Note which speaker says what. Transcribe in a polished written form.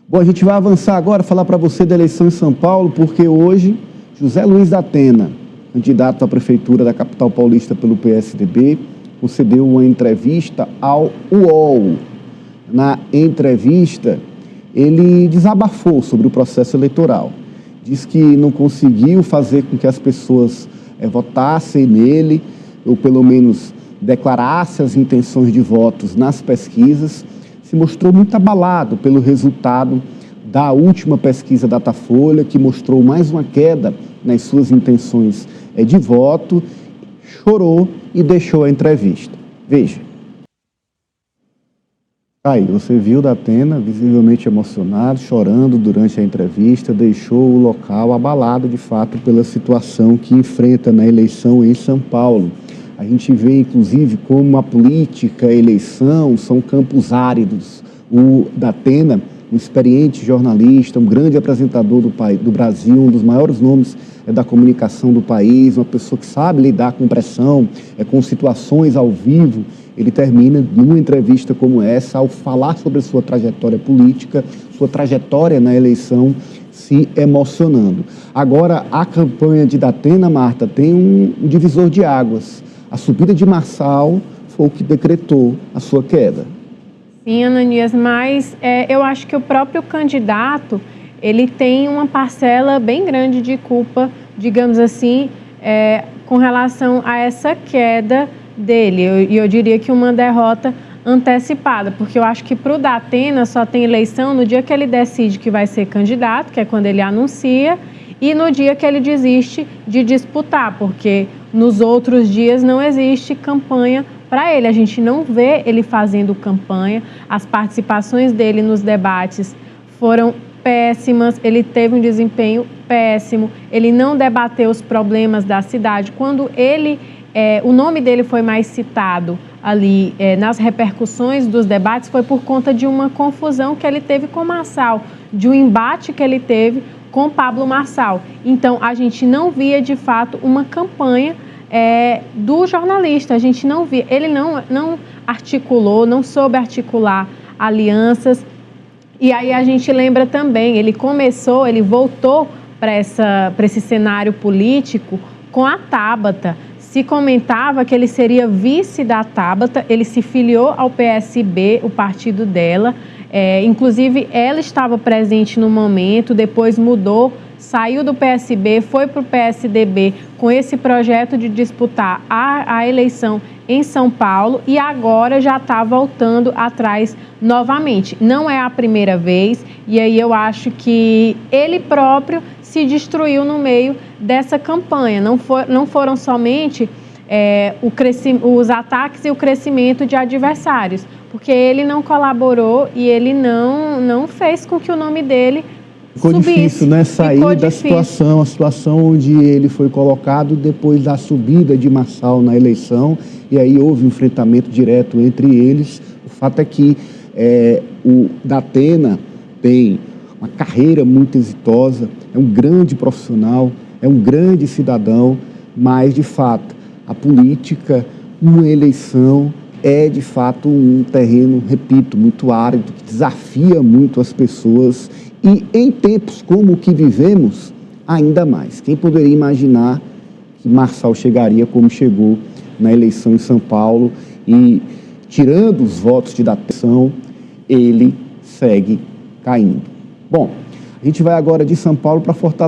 Speaker 1: Bom, a gente vai avançar agora, falar para você da eleição em São Paulo, porque hoje José Luiz da Atena, candidato à prefeitura da capital paulista pelo PSDB, concedeu uma entrevista ao UOL. Na entrevista, ele desabafou sobre o processo eleitoral. Diz que não conseguiu fazer com que as pessoas votassem nele, ou pelo menos declarassem as intenções de votos nas pesquisas. Se mostrou muito abalado pelo resultado da última pesquisa Datafolha, que mostrou mais uma queda nas suas intenções de voto, chorou e deixou a entrevista. Veja. Aí, você viu da Atena, visivelmente emocionado, chorando durante a entrevista, deixou o local abalado, de fato, pela situação que enfrenta na eleição em São Paulo. A gente vê, inclusive, como a política, a eleição, são campos áridos. O da Atena, um experiente jornalista, um grande apresentador do Brasil, um dos maiores nomes da comunicação do país, uma pessoa que sabe lidar com pressão, com situações ao vivo. Ele termina numa entrevista como essa, ao falar sobre a sua trajetória política, sua trajetória na eleição, se emocionando. Agora, a campanha de da Atena, Marta, tem um divisor de águas. A subida de Marçal foi o que decretou a sua queda.
Speaker 2: Sim, Ananias, mas eu acho que o próprio candidato, ele tem uma parcela bem grande de culpa, digamos assim, com relação a essa queda dele. E eu diria que uma derrota antecipada, porque eu acho que para o da Atena só tem eleição no dia que ele decide que vai ser candidato, que é quando ele anuncia, e no dia que ele desiste de disputar, porque nos outros dias não existe campanha para ele. A gente não vê ele fazendo campanha, as participações dele nos debates foram péssimas, ele teve um desempenho péssimo, ele não debateu os problemas da cidade. Quando o nome dele foi mais citado ali nas repercussões dos debates, foi por conta de uma confusão que ele teve com Marçal, de um embate que ele teve com Pablo Marçal. Então, a gente não via, de fato, uma campanha do jornalista. A gente não via, ele não articulou, não soube articular alianças. E aí a gente lembra também, ele voltou para esse cenário político com a Tabata. Se comentava que ele seria vice da Tabata, ele se filiou ao PSB, o partido dela. Inclusive, ela estava presente no momento, depois mudou, saiu do PSB, foi para o PSDB com esse projeto de disputar a eleição em São Paulo e agora já está voltando atrás novamente. Não é a primeira vez e aí eu acho que ele próprio se destruiu no meio dessa campanha. Não foram somente os ataques e o crescimento de adversários, porque ele não colaborou e ele não fez com que o nome dele
Speaker 1: ficou
Speaker 2: subisse.
Speaker 1: Difícil, né? Sair da situação, a situação onde ele foi colocado depois da subida de Marçal na eleição, e aí houve um enfrentamento direto entre eles. O fato é que o da Atena tem uma carreira muito exitosa, é um grande profissional, é um grande cidadão, mas, de fato, a política, uma eleição, é, de fato, um terreno, repito, muito árido, que desafia muito as pessoas e, em tempos como o que vivemos, ainda mais. Quem poderia imaginar que Marçal chegaria como chegou na eleição em São Paulo e, tirando os votos de Datena, ele segue caindo. Bom, a gente vai agora de São Paulo para Fortaleza.